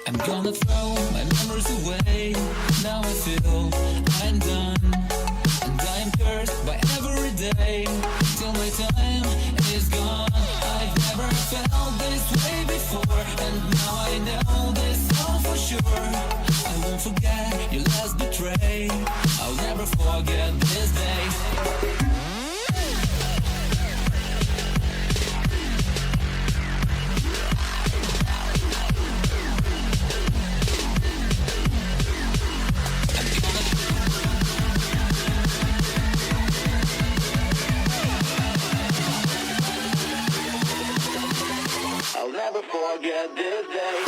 I'm gonna throw my memories away. Now I feel I'm done, and I am cursed by every day till my time is gone. I've never felt this way before, and now I know this all for sure. I won't forget your last betray. I'll never forget this day. I'll never forget this day.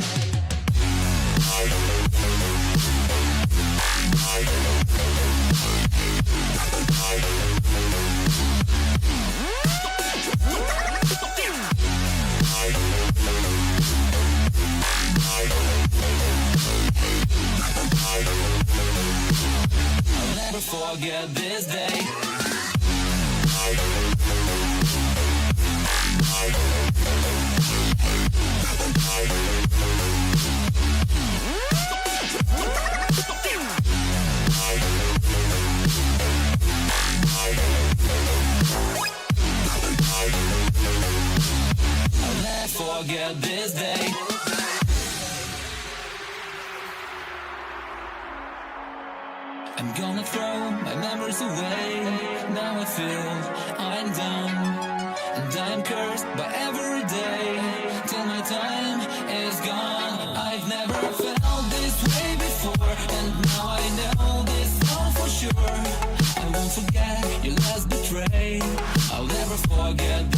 I'll never forget this day. I'll never forget this day. I'm gonna throw my memories away. Now I feel I'm done, and I'm cursed by every day till my time is gone. I've never felt this way before, and now I know this all for sure. I won't forget your last betray. I'll never forget